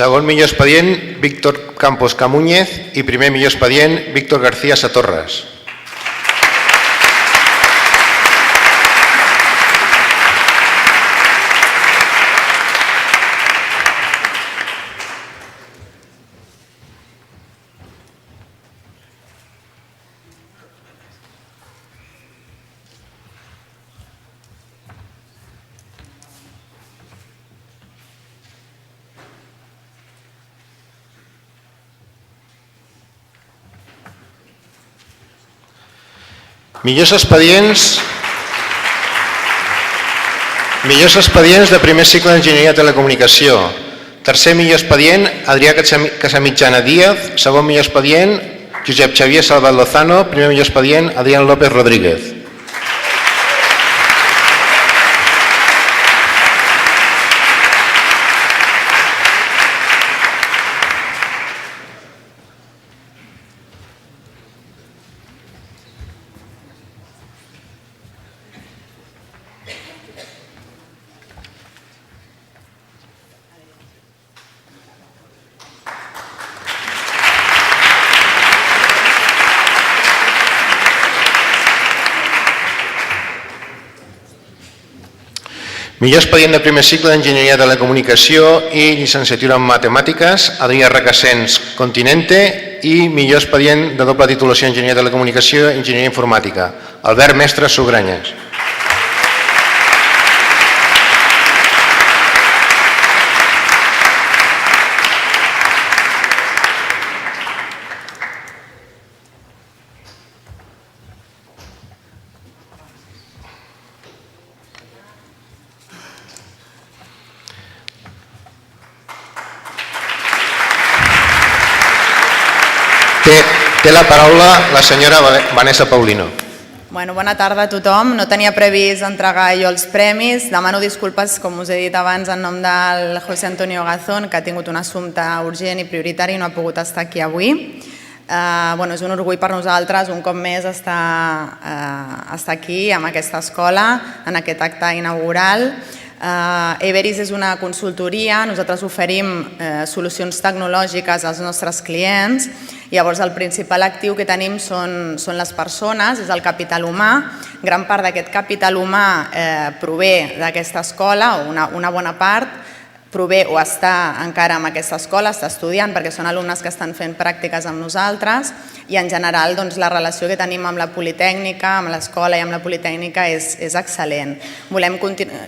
Segon millor expedient, Víctor Campos Camúñez. I primer millor expedient, Víctor García Satorres. Millors expedients de primer cicle d'Enginyeria de Telecomunicació. Tercer millor expedient, Adrià Casamitjana Díaz. Segon millor expedient, Josep Xavier Salvat Lozano. Primer millor expedient, Adrián López Rodríguez. Millor expedient de primer cicle d'Enginyeria de Telecomunicació i llicenciatura en Matemàtiques, Adrià Requesens Continente. I millor expedient de doble titulació en Enginyeria de Telecomunicació i Enginyeria Informàtica, Albert Mestre Sugranyes. Té la paraula la senyora Vanessa Paulino. Bona tarda a tothom. No tenia previst entregar jo els premis. Demano disculpes, com us he dit abans, en nom del José Antonio Gazón, que ha tingut un assumpte urgent i prioritari i no ha pogut estar aquí avui. És un orgull per nosaltres, un cop més, estar aquí, en aquesta escola, en aquest acte inaugural. Everis és una consultoria, nosaltres oferim solucions tecnològiques als nostres clients. Llavors el principal actiu que tenim són les persones, és el capital humà. Gran part d'aquest capital humà prové d'aquesta escola, o una bona part prové o està encara en aquesta escola, està estudiant perquè són alumnes que estan fent pràctiques amb nosaltres i en general la relació que tenim amb la Politècnica, amb l'escola i amb la Politècnica és excel·lent. Volem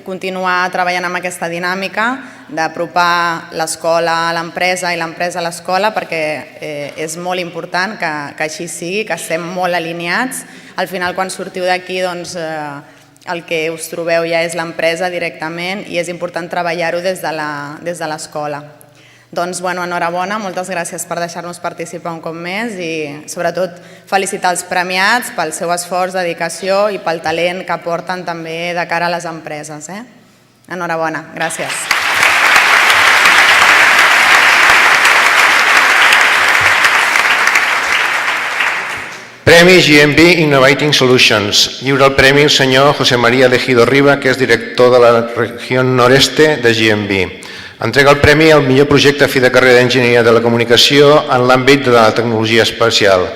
continuar treballant amb aquesta dinàmica d'apropar l'escola a l'empresa i l'empresa a l'escola perquè és molt important que així sigui, que estem molt alineats. Al final, quan sortiu d'aquí, el que us trobeu ja és l'empresa directament i és important treballar-ho des de l'escola. Enhorabona, moltes gràcies per deixar-nos participar un cop més i sobretot felicitar els premiats pel seu esforç, dedicació i pel talent que aporten també de cara a les empreses. Enhorabona, gràcies. Premi GMB Innovating Solutions. Lliura el premi el senyor José María Legido Riba, que és director de la regió noreste de GMB. Entrega el premi al millor projecte fi de carrera d'Enginyeria de la Comunicació en l'àmbit de la tecnologia espacial.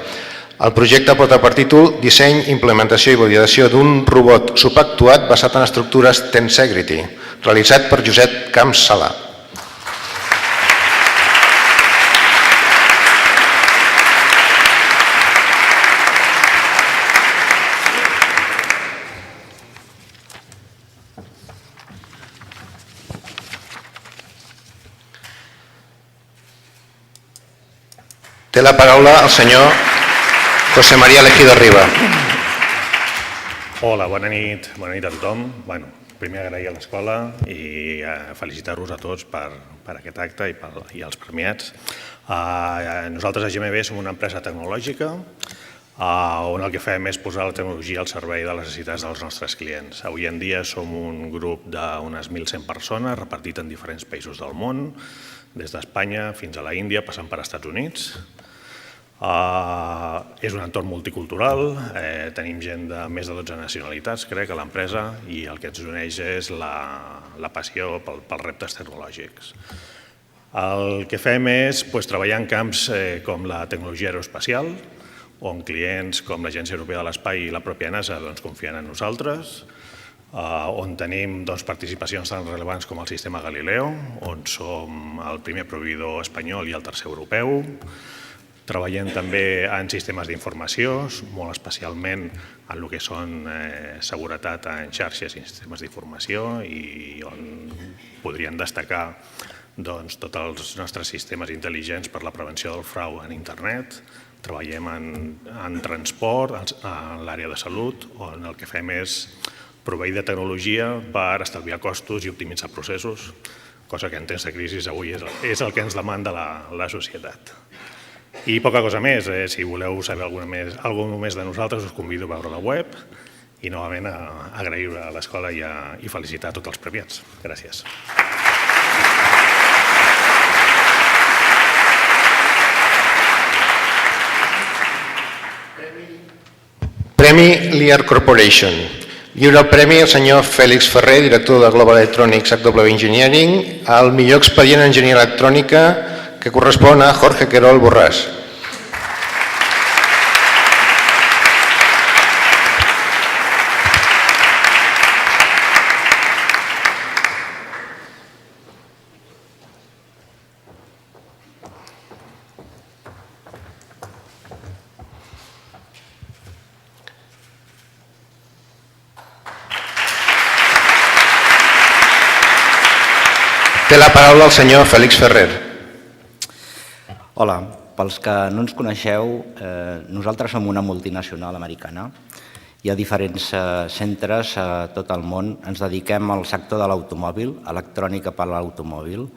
El projecte porta per títol Disseny, implementació i validació d'un robot subactuat basat en estructures Tensegrity, realitzat per Josep Camps Sala. Té la paraula el senyor José María Legido Riba. Hola, bona nit a tothom. Primer agrair a l'escola i felicitar-vos a tots per aquest acte i als premiats. Nosaltres a GMB som una empresa tecnològica on el que fem és posar la tecnologia al servei de les necessitats dels nostres clients. Avui en dia som un grup d'unes 1.100 persones repartit en diferents països del món, des d'Espanya fins a la Índia, passant per Estats Units. És un entorn multicultural, tenim gent de més de 12 nacionalitats, crec, a l'empresa, i el que ens uneix és la passió pels reptes tecnològics. El que fem és treballar en camps com la tecnologia aeroespacial, on clients com l'Agència Europea de l'Espai i la pròpia NASA confien en nosaltres, on tenim participacions tan rellevants com el sistema Galileo, on som el primer proveïdor espanyol i el tercer europeu. Treballem també en sistemes d'informació, molt especialment en el que són seguretat en xarxes i sistemes d'informació, i on podríem destacar tots els nostres sistemes intel·ligents per la prevenció del frau en internet. Treballem en transport, en l'àrea de salut, on el que fem és proveir de tecnologia per estalviar costos i optimitzar processos, cosa que en temps de crisi avui és el que ens demanda la societat. I poca cosa més. Si voleu saber alguna més de nosaltres, us convido a veure la web i novament a agrair a l'escola i felicitar tots els premiats. Gràcies. Premi Lear Corporation. Lliura el premi al senyor Fèlix Ferrer, director de Global Electronics HW Engineering, al millor expedient en enginyeria electrònica que correspon a Jorge Querol Borràs. Té la paraula el senyor Fèlix Ferrer. Hola, pels que no ens coneixeu, nosaltres som una multinacional americana. Hi ha diferents centres a tot el món. Ens dediquem al sector de l'automòbil, electrònica per a l'automòbil,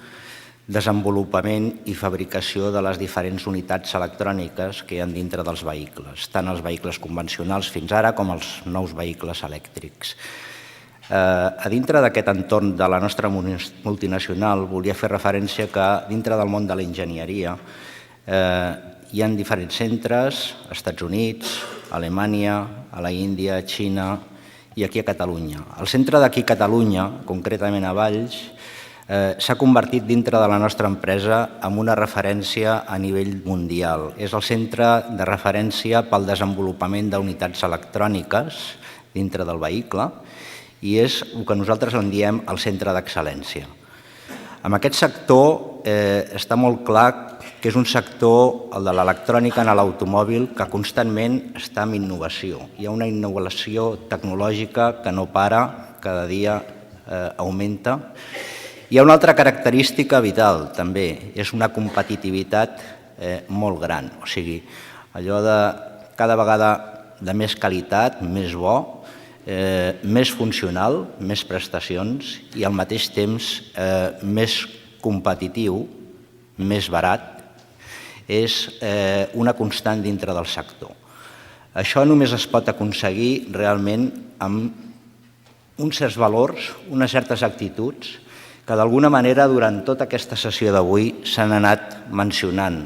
desenvolupament i fabricació de les diferents unitats electròniques que hi ha dintre dels vehicles, tant els vehicles convencionals fins ara com els nous vehicles elèctrics. A dintre d'aquest entorn de la nostra multinacional volia fer referència que dintre del món de l'enginyeria hi ha diferents centres, als Estats Units, a Alemanya, a la Índia, a Xina i aquí a Catalunya. El centre d'aquí a Catalunya, concretament a Valls, s'ha convertit dintre de la nostra empresa en una referència a nivell mundial. És el centre de referència pel desenvolupament d'unitats electròniques dintre del vehicle i és el que nosaltres en diem el centre d'excel·lència. En aquest sector està molt clar que és un sector, el de l'electrònica en l'automòbil, que constantment està en innovació. Hi ha una innovació tecnològica que no para, cada dia augmenta. Hi ha una altra característica vital, també, és una competitivitat molt gran. O sigui, allò de cada vegada de més qualitat, més bo, més funcional, més prestacions i al mateix temps més competitiu, més barat, és una constant dintre del sector. Això només es pot aconseguir realment amb uns certs valors, unes certes actituds que d'alguna manera durant tota aquesta sessió d'avui s'han anat mencionant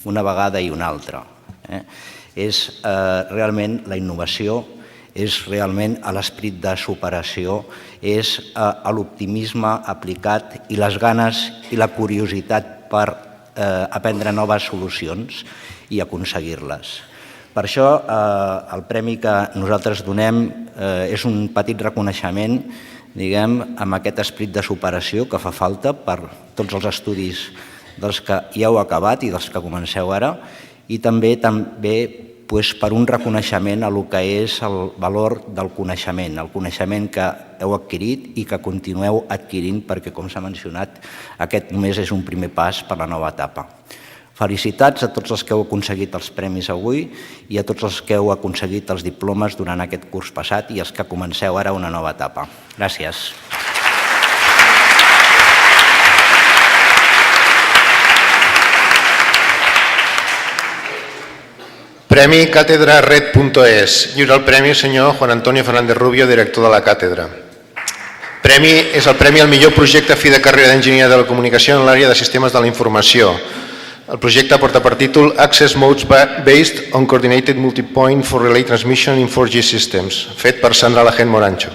una vegada i una altra. És realment la innovació, és realment l'esperit de superació, és l'optimisme aplicat i les ganes i la curiositat per aprendre noves solucions i aconseguir-les. Per això el premi que nosaltres donem és un petit reconeixement, diguem, amb aquest esperit de superació que fa falta per tots els estudis dels que ja heu acabat i dels que comenceu ara i també per un reconeixement a el que és el valor del coneixement, el coneixement que heu adquirit i que continueu adquirint perquè, com s'ha mencionat, aquest només és un primer pas per a la nova etapa. Felicitats a tots els que heu aconseguit els premis avui i a tots els que heu aconseguit els diplomes durant aquest curs passat i els que comenceu ara una nova etapa. Gràcies. Premi Càtedra Red.es. Lliura el premi al senyor Juan Antonio Fernández Rubio, director de la càtedra. Premi és el premi al millor projecte fi de carrera d'enginyeria de la comunicació en l'àrea de sistemes de la informació. El projecte porta per títol Access Modes Based on Coordinated Multipoint for Relay Transmission in 4G Systems, fet per Sandra Lagent Morancho.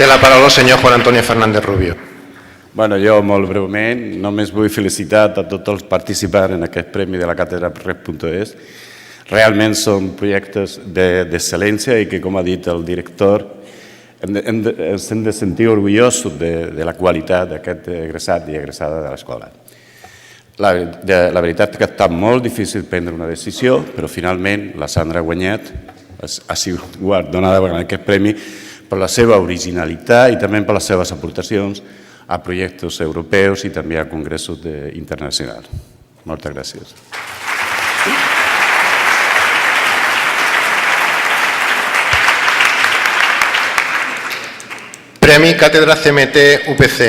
Té la paraula el senyor Juan Antonio Fernández Rubio. Bueno, jo molt breument només vull felicitar a tots els participants en aquest premi de la càtedra Rep.es. Realment són projectes d'excel·lència i que, com ha dit el director, ens hem de sentir orgullosos de la qualitat d'aquest egressat i egressada de l'escola. La veritat que ha estat molt difícil prendre una decisió, però finalment la Sandra ha guanyat, ha sigut guardonada amb aquest premi per la seva originalitat i també per les seves aportacions a projectes europeus i també a congressos internacionals. Moltes gràcies. Premi Càtedra CMT UPC.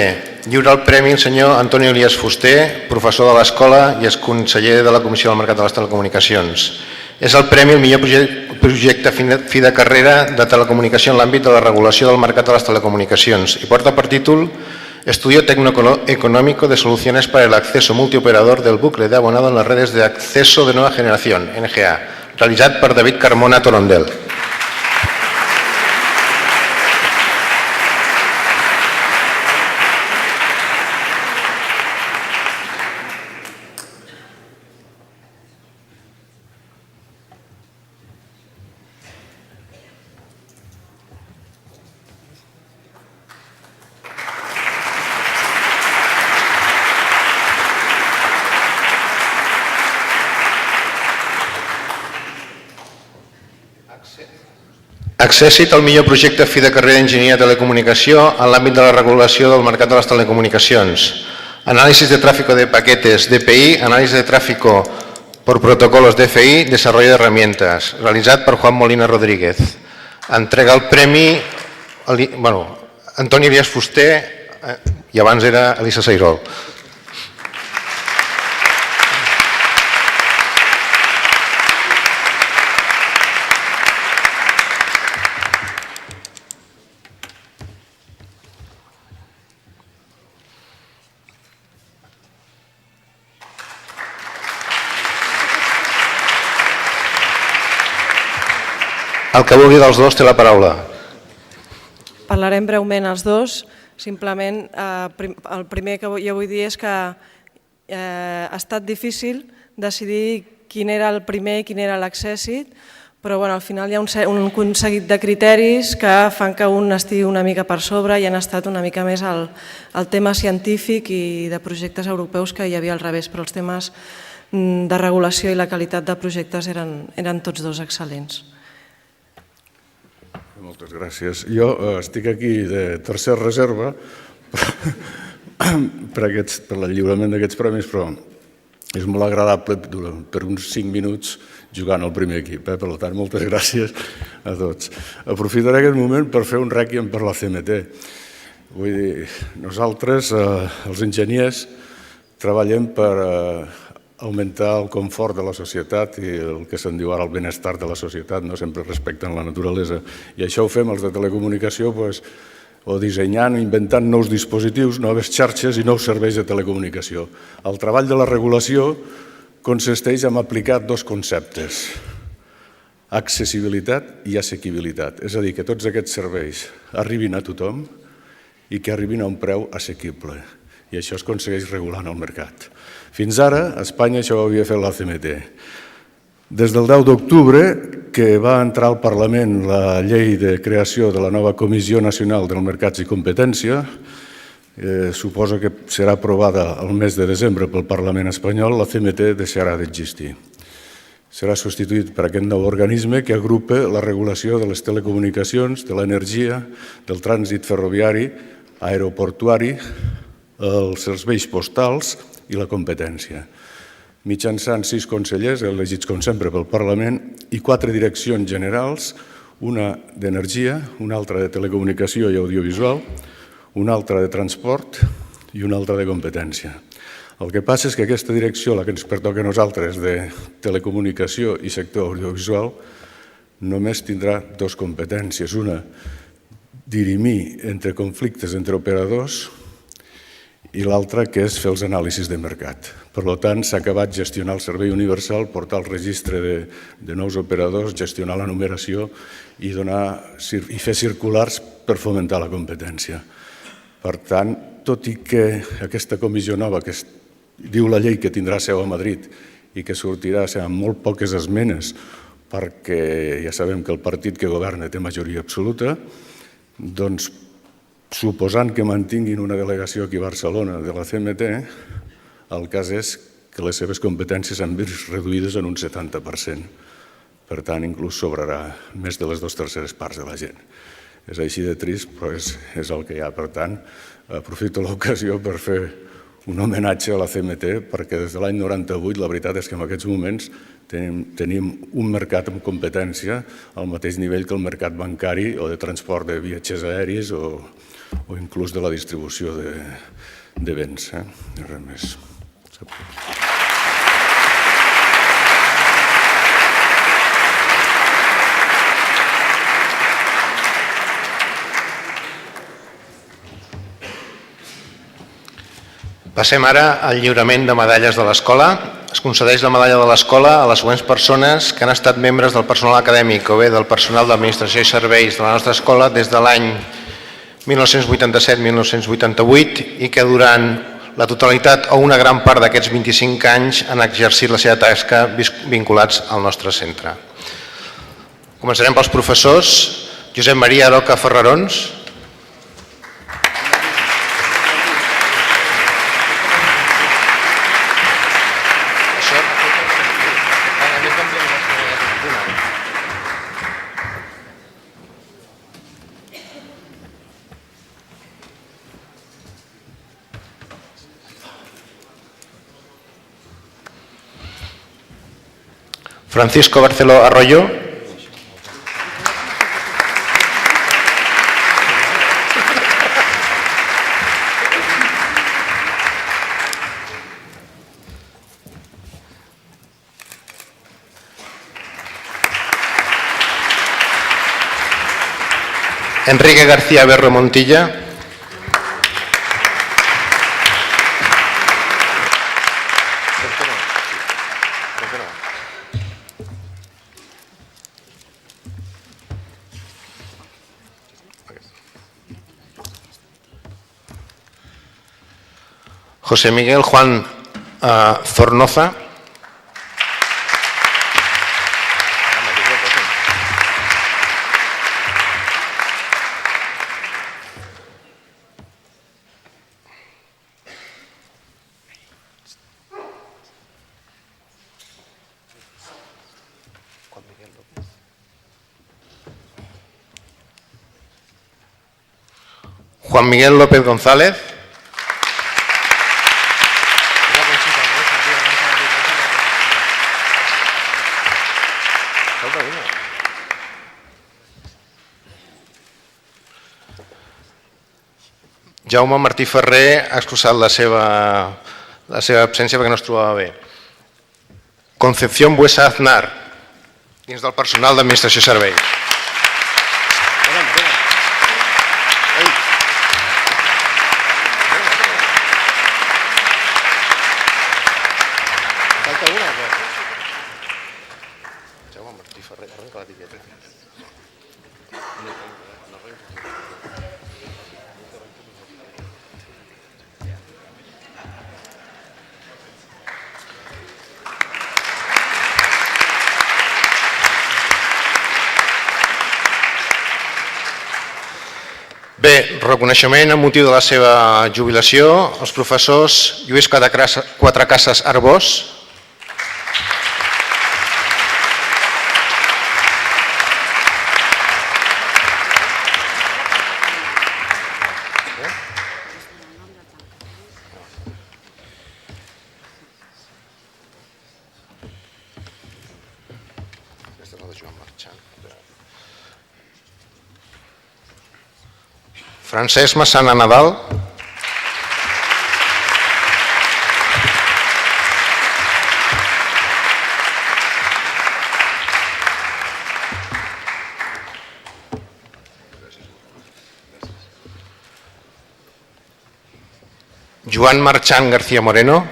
Lliura el premi el senyor Antonio Elías Fuster, professor de l'escola i exconseller de la Comissió del Mercat de les Telecomunicacions. És el premi al millor projecte fi de carrera de telecomunicació en l'àmbit de la regulació del mercat de les telecomunicacions i porta per títol Estudio Tecnoeconómico de Soluciones para el Acceso Multioperador del Bucle de Abonado en las Redes de Acceso de Nueva Generación, NGA, realitzat per David Carmona Torondel. Accessit al millor projecte fi de carrera d'enginyeria de telecomunicació en l'àmbit de la regulació del mercat de les telecomunicacions. Análisis de tráfico de paquetes DPI, análisis de tráfico por protocolos DFI, desarrollo de herramientas, realitzat per Juan Molina Rodríguez. Entrega el premi Antoni Elías Fuster i abans era Elisa Seirol. El que vulgui dels dos té la paraula. Parlarem breument els dos. Simplement, el primer que jo vull dir és que ha estat difícil decidir quin era el primer i quin era l'accèssit, però al final hi ha un seguit de criteris que fan que un estigui una mica per sobre i han estat una mica més el tema científic i de projectes europeus que hi havia al revés, però els temes de regulació i la qualitat de projectes eren tots dos excel·lents. Moltes gràcies. Jo estic aquí de tercera reserva per el lliurament d'aquests premis, però és molt agradable per uns 5 minuts jugant al primer equip. Per tant, moltes gràcies a tots. Aprofitaré aquest moment per fer un rèquiem per la CMT. Vull dir, nosaltres, els enginyers, treballem per augmentar el confort de la societat i el que se'n diu ara el benestar de la societat, sempre respectant la naturalesa. I això ho fem els de telecomunicació o dissenyant o inventant nous dispositius, noves xarxes i nous serveis de telecomunicació. El treball de la regulació consisteix en aplicar dos conceptes, accessibilitat i assequibilitat. És a dir, que tots aquests serveis arribin a tothom i que arribin a un preu assequible. I això es aconsegueix regulant el mercat. Fins ara, a Espanya això ho havia fet la CMT. Des del 10 d'octubre, que va entrar al Parlament la llei de creació de la nova Comissió Nacional dels Mercats i Competència, suposa que serà aprovada el mes de desembre pel Parlament espanyol, la CMT deixarà d'existir. Serà substituït per aquest nou organisme que agrupa la regulació de les telecomunicacions, de l'energia, del trànsit ferroviari, aeroportuari, els serveis postals i la competència. Mitjançant 6 consellers, elegits com sempre pel Parlament, i 4 direccions generals, una d'energia, una altra de telecomunicació i audiovisual, una altra de transport i una altra de competència. El que passa és que aquesta direcció, la que ens pertoca a nosaltres de telecomunicació i sector audiovisual, només tindrà 2 competències. Una, dirimir entre conflictes entre operadors i l'altra que és fer els anàlisis de mercat. Per tant, s'ha acabat gestionar el servei universal, portar el registre de nous operadors, gestionar la numeració i fer circulars per fomentar la competència. Per tant, tot i que aquesta comissió nova, que diu la llei que tindrà seu a Madrid i que sortirà amb molt poques esmenes, perquè ja sabem que el partit que governa té majoria absoluta, doncs, suposant que mantinguin una delegació aquí a Barcelona de la CMT, el cas és que les seves competències han vist reduïdes en un 70%. Per tant, inclús sobrarà més de les 2/3 parts de la gent. És així de trist, però és el que hi ha. Per tant, aprofito l'ocasió per fer un homenatge a la CMT, perquè des de l'any 98 la veritat és que en aquests moments tenim un mercat amb competència al mateix nivell que el mercat bancari o de transport de viatgers aèris o inclús de la distribució de béns. Res més. Passem ara al lliurament de medalles de l'escola. Es concedeix la medalla de l'escola a les següents persones que han estat membres del personal acadèmic o bé del personal d'administració i serveis de la nostra escola des de l'any 1987-1988 i que durant la totalitat o una gran part d'aquests 25 anys han exercit la seva tasca vinculats al nostre centre. Començarem pels professors. Josep Maria Aroca Ferrarons. Francisco Barceló Arroyo. Enrique García Berro Montilla. José Miguel Juan Zornoza. Juan Miguel López González. Jaume Martí Ferrer ha excusat la seva absència perquè no es trobava bé. Concepción Buesa Aznar, dins del personal d'administració i serveis. Jaume Martí Ferrer, arrenca l'etiqueta. Bé, reconeixement amb motiu de la seva jubilació, els professors Lluís Quatrecases Arbós, Francesc Massana Nadal, Joan Marchán García Moreno,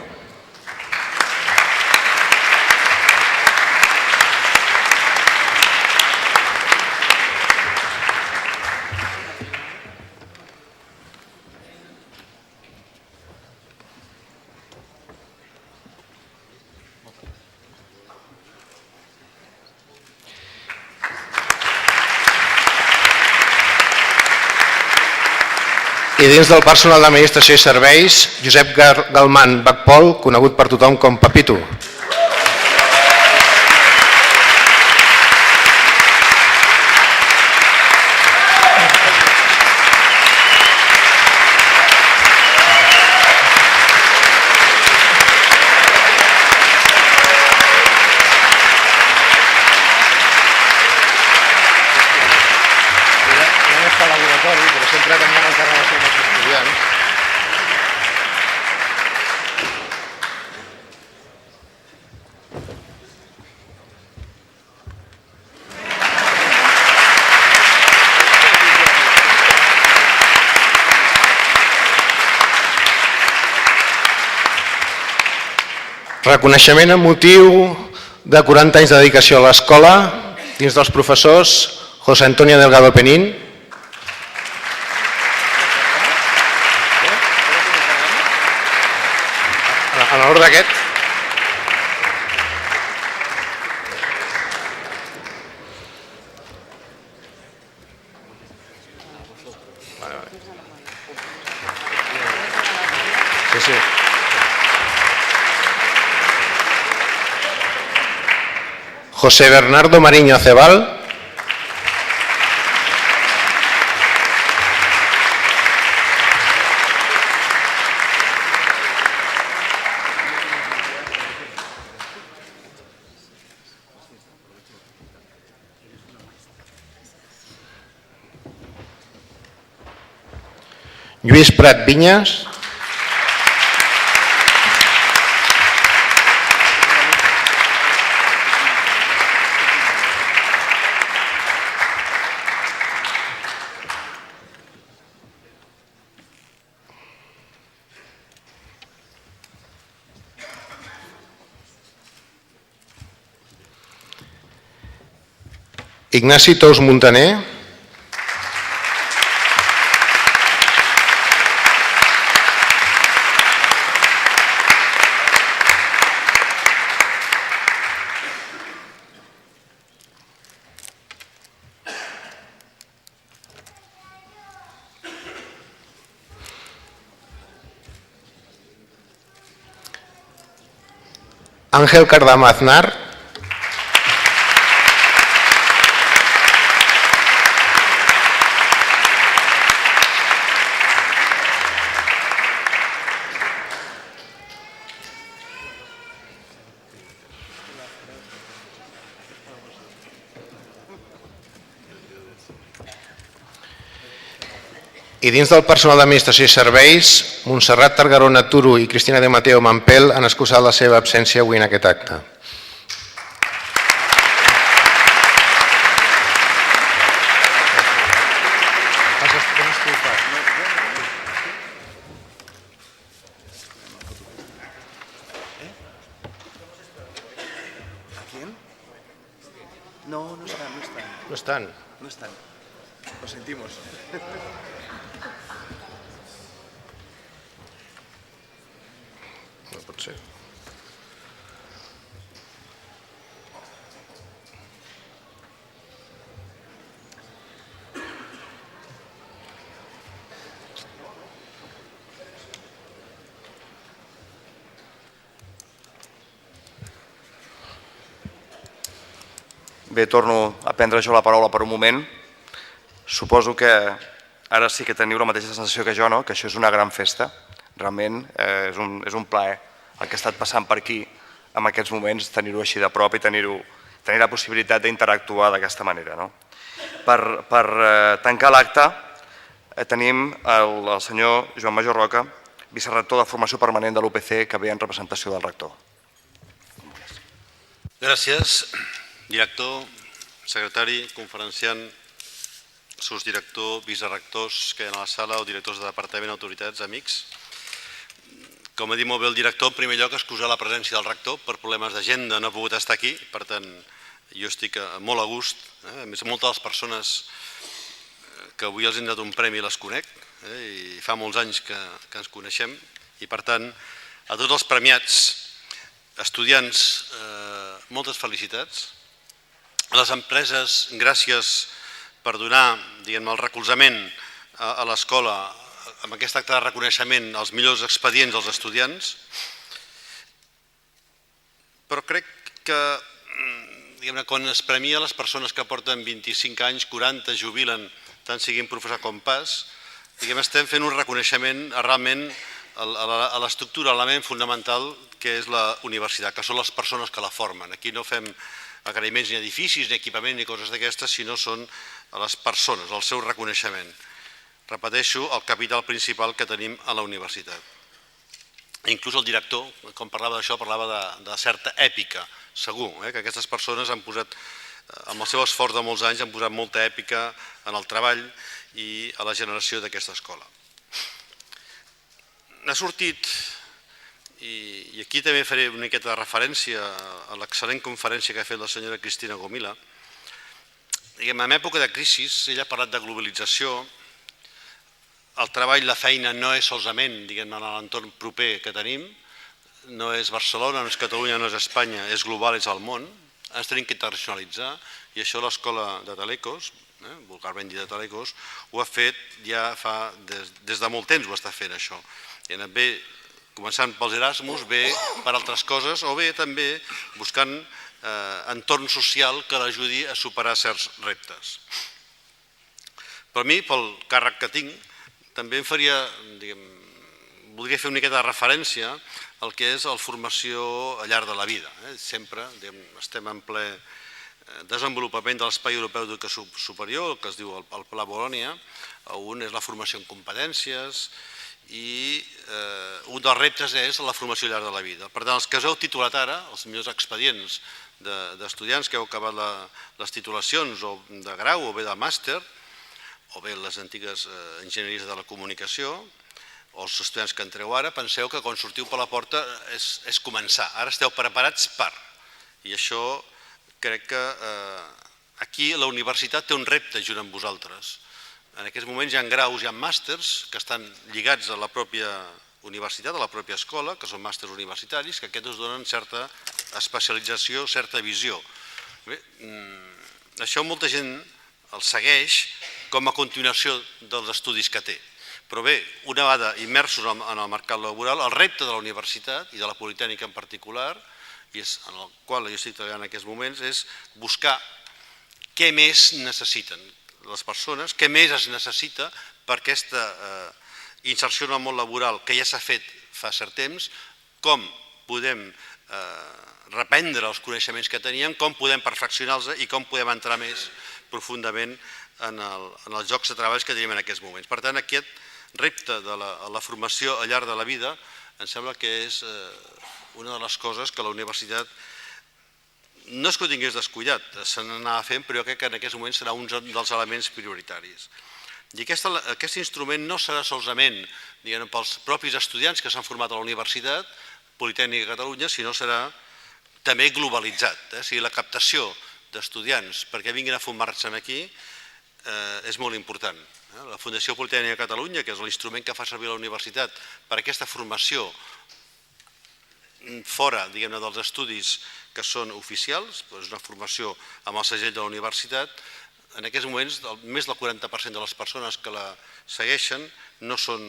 I dins del personal d'Administració i Serveis, Josep Galmán Bacpol, conegut per tothom com Pepito. Reconeixement amb motiu de 40 anys de dedicació a l'escola, dins dels professors, José Antonio Delgado Penín. En l'ordre d'aquest. Sí. José Bernardo Mariño Acebal. Lluís Prat Viñas. Ignasi Tous Montaner. Ángel Cardama Aznar. I dins del personal d'Administració i Serveis, Montserrat Targarona Turo i Cristina de Mateo Mampel han excusat la seva absència avui en aquest acte. No están. No están. Lo sentimos. No pot ser. Bé, torno a prendre jo la paraula per un moment. Suposo que ara sí que teniu la mateixa sensació que jo, no? Que això és una gran festa. Realment és un plaer el que ha estat passant per aquí en aquests moments, tenir-ho així de prop i tenir la possibilitat d'interactuar d'aquesta manera. No? Per tancar l'acte tenim el senyor Joan Major Roca, vicerector de formació permanent de l'UPC, que ve en representació del rector. Gràcies, director, secretari, conferenciant, sotsdirector, vicerectors que hi ha a la sala o directors de departament, autoritats, amics. Com ha dit molt bé el director, en primer lloc excusar la presència del rector per problemes d'agenda, no ha pogut estar aquí, per tant jo estic molt a gust. A més, moltes de les persones que avui els hem donat un premi les conec i fa molts anys que ens coneixem i per tant a tots els premiats, estudiants, moltes felicitats. A les empreses, gràcies per donar el recolzament a l'escola amb aquest acte de reconeixement als millors expedients dels estudiants, però crec que quan es premia les persones que porten 25 anys, 40, jubilen, tant siguin professor com pas, estem fent un reconeixement realment a l'estructura, a l'element fonamental que és la universitat, que són les persones que la formen. Aquí no fem agraïments ni edificis, ni equipament, ni coses d'aquestes, sinó són a les persones, el seu reconeixement. Repeteixo, el capital principal que tenim a la universitat. Inclús el director, quan parlava d'això, parlava de certa èpica, segur, que aquestes persones han posat, amb el seu esforç de molts anys, han posat molta èpica en el treball i a la generació d'aquesta escola. Ha sortit, i aquí també faré una miqueta de referència a l'excel·lent conferència que ha fet la senyora Cristina Gomila. En època de crisi, ella ha parlat de globalització. El treball, la feina no és solament en l'entorn proper que tenim, no és Barcelona, no és Catalunya, no és Espanya, és global, és el món. Ens tenim que internacionalitzar i això l'escola de Talecos, vulgarment dit de Talecos, ho ha fet ja fa, des de molt temps ho està fent això. I ha anat bé, començant pels Erasmus, bé per altres coses, o bé també buscant entorn social que l'ajudi a superar certs reptes. Per mi, pel càrrec que tinc, també em faria, voldria fer una miqueta de referència al que és la formació al llarg de la vida. Sempre estem en ple desenvolupament de l'Espai Europeu d'Educació Superior, el que es diu el Pla Bolònia, on és la formació en competències i un dels reptes és la formació al llarg de la vida. Per tant, els que us heu titulat ara, els millors expedients d'estudiants que heu acabat les titulacions o de grau o bé de màster, o bé les antigues enginyeries de la comunicació, o els estudiants que entreu ara, penseu que quan sortiu per la porta és començar. Ara esteu preparats per. I això crec que aquí la universitat té un repte junt amb vosaltres. En aquests moments hi ha graus, hi ha màsters que estan lligats a la pròpia universitat, a la pròpia escola, que són màsters universitaris, que aquests donen certa especialització, certa visió. Això molta gent el segueix com a continuació dels estudis que té. Però bé, una vegada immersos en el mercat laboral, el repte de la universitat i de la Politècnica en particular, i en el qual jo estic treballant en aquests moments, és buscar què més necessiten les persones, què més es necessita per aquesta inserció en el món laboral que ja s'ha fet fa cert temps, com podem reprendre els coneixements que teníem, com podem perfeccionar-los i com podem entrar més profundament en els llocs de treball que tenim en aquests moments. Per tant, aquest repte de la formació al llarg de la vida em sembla que és una de les coses que la universitat no és que ho tingués descuidat, se n'anava fent, però jo crec que en aquests moments serà un dels elements prioritaris. I aquest instrument no serà solament pels propis estudiants que s'han format a la Universitat Politècnica de Catalunya, sinó serà també globalitzat. O sigui, la captació d'estudiants perquè vinguin a formar-se aquí és molt important. La Fundació Politècnica de Catalunya, que és l'instrument que fa servir la universitat per a aquesta formació fora dels estudis que són oficials, és una formació amb el segell de la universitat, en aquests moments més del 40% de les persones que la segueixen no són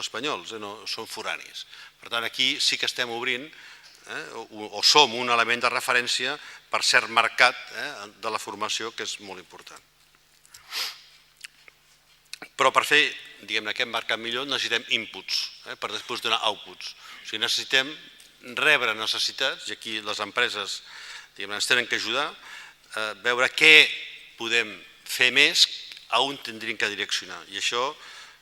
espanyols, són foranis. Per tant, aquí sí que estem obrint o som un element de referència per cert mercat de la formació que és molt important. Però per fer aquest mercat millor necessitem inputs per després donar outputs. O sigui, necessitem rebre necessitats i aquí les empreses ens tenen que ajudar a veure què podem fer més, a on tindríem que direccionar. I això,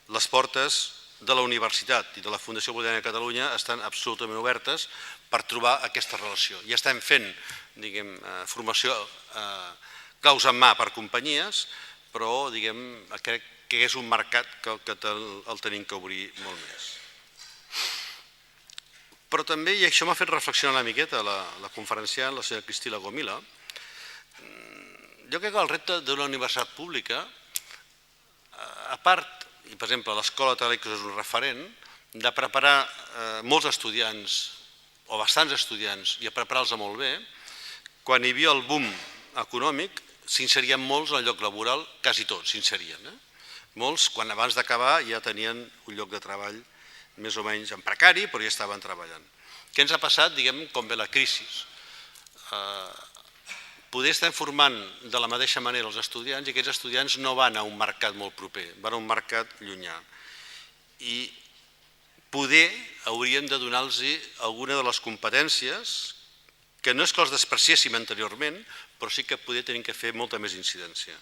les portes de la universitat i de la Fundació Politècnica de Catalunya estan absolutament obertes per trobar aquesta relació. I estem fent formació claus en mà per companyies, però crec que és un mercat que el tenim que obrir molt més. Però també, i això m'ha fet reflexionar una miqueta la conferenciant, la senyora Cristina Gomila, jo crec que el repte d'una universitat pública, a part, i per exemple l'escola de Talecos és un referent, de preparar molts estudiants, o bastants estudiants, i a preparar-los molt bé, quan hi havia el boom econòmic, s'inserien molts en el lloc laboral, quasi tots s'inserien. Molts, quan abans d'acabar, ja tenien un lloc de treball més o menys en precari, però ja estaven treballant. Què ens ha passat, diguem, com ve la crisi? Poder estar formant de la mateixa manera els estudiants i aquests estudiants no van a un mercat molt proper, van a un mercat llunyà. I poder hauríem de donar-los alguna de les competències que no és que els despreciéssim anteriorment, però sí que poder tenir que fer molta més incidència.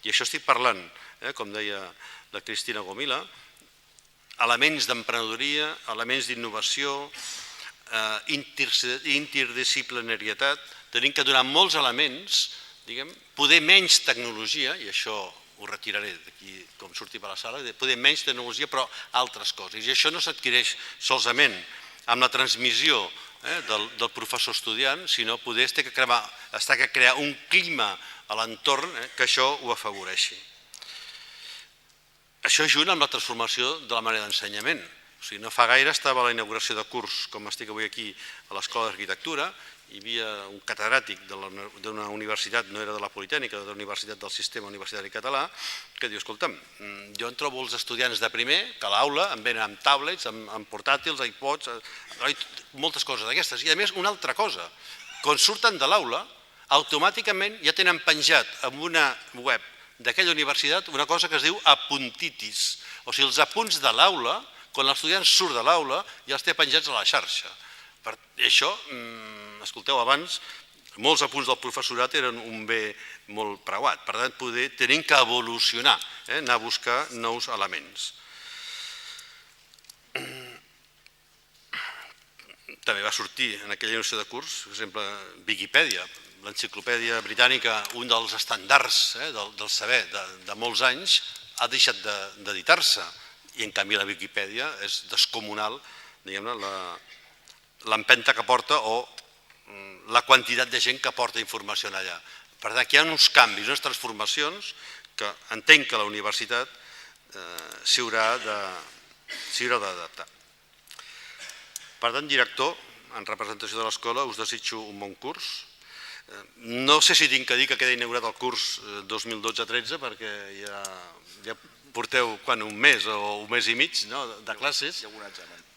I això estic parlant, com deia la Cristina Gomila, elements d'emprenedoria, elements d'innovació, interdisciplinarietat, tenim que donar molts elements, poder menys tecnologia, i això ho retiraré d'aquí com surti per la sala, poder menys tecnologia però altres coses. I això no s'adquireix solament amb la transmissió del professor-estudiant, sinó poder estar que crear un clima a l'entorn que això ho afavoreixi. Això junt amb la transformació de la manera d'ensenyament. No fa gaire estava a la inauguració de curs, com estic avui aquí a l'Escola d'Arquitectura, hi havia un catedràtic d'una universitat, no era de la Politècnica, de la Universitat del Sistema Universitari Català, que diu, escolta'm, jo em trobo els estudiants de primer, que a l'aula em venen amb tablets, amb portàtils, iPods, moltes coses d'aquestes. I a més, una altra cosa, quan surten de l'aula, automàticament ja tenen penjat en una web d'aquella universitat una cosa que es diu apuntitis, o sigui, els apunts de l'aula, quan l'estudiant surt de l'aula, ja els té penjats a la xarxa. I això, escolteu, abans molts apunts del professorat eren un bé molt preuat. Per tant, tenim que evolucionar, anar a buscar nous elements. També va sortir en aquella inauguració de curs, per exemple, Viquipèdia, l'enciclopèdia britànica, un dels estàndards del saber de molts anys, ha deixat d'editar-se. I en canvi la Viquipèdia és descomunal, diguem-ne, l'empenta que porta o la quantitat de gent que porta informació allà. Per tant, aquí hi ha uns canvis, unes transformacions que entenc que la universitat s'hi haurà d'adaptar. Per tant, director, en representació de l'escola, us desitjo un bon curs. No sé si tinc que dir que queda inaugurat el curs 2012-13 perquè ja porteu un mes o un mes i mig de classes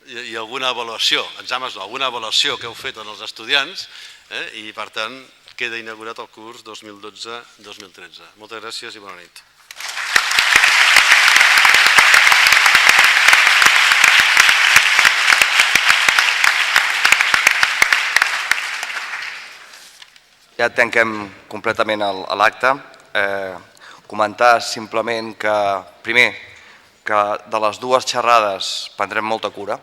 i alguna avaluació, exàmens no, alguna avaluació que heu fet en els estudiants i per tant queda inaugurat el curs 2012-2013. Moltes gràcies i bona nit. Ja tanquem completament l'acte. Comentar simplement que, primer, que de les dues xerrades prendrem molta cura.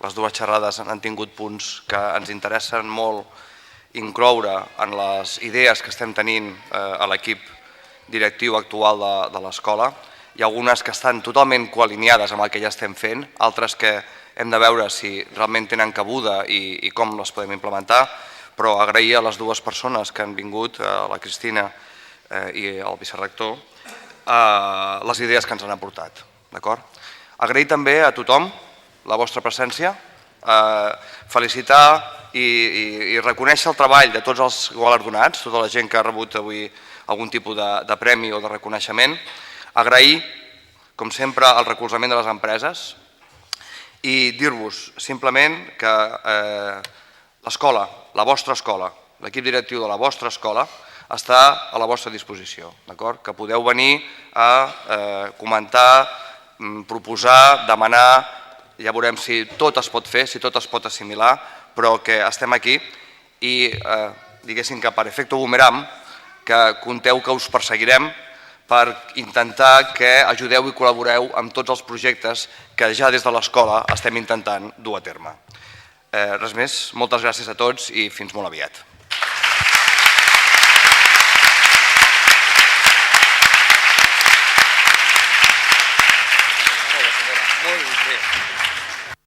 Les dues xerrades han tingut punts que ens interessen molt incloure en les idees que estem tenint a l'equip directiu actual de l'escola. Hi ha algunes que estan totalment coalineades amb el que ja estem fent, altres que hem de veure si realment tenen cabuda i com les podem implementar, però agrair a les dues persones que han vingut, la Cristina i el vicerrector, les idees que ens han aportat. Agrair també a tothom la vostra presència, felicitar i reconèixer el treball de tots els galardonats, tota la gent que ha rebut avui algun tipus de premi o de reconeixement, agrair, com sempre, el recolzament de les empreses i dir-vos simplement que l'escola, la vostra escola, l'equip directiu de la vostra escola està a la vostra disposició, que podeu venir a comentar, proposar, demanar, ja veurem si tot es pot fer, si tot es pot assimilar, però que estem aquí i diguéssim que per efecte boomerang, que compteu que us perseguirem per intentar que ajudeu i col·laboreu amb tots els projectes que ja des de l'escola estem intentant dur a terme. Res més, moltes gràcies a tots i fins molt aviat.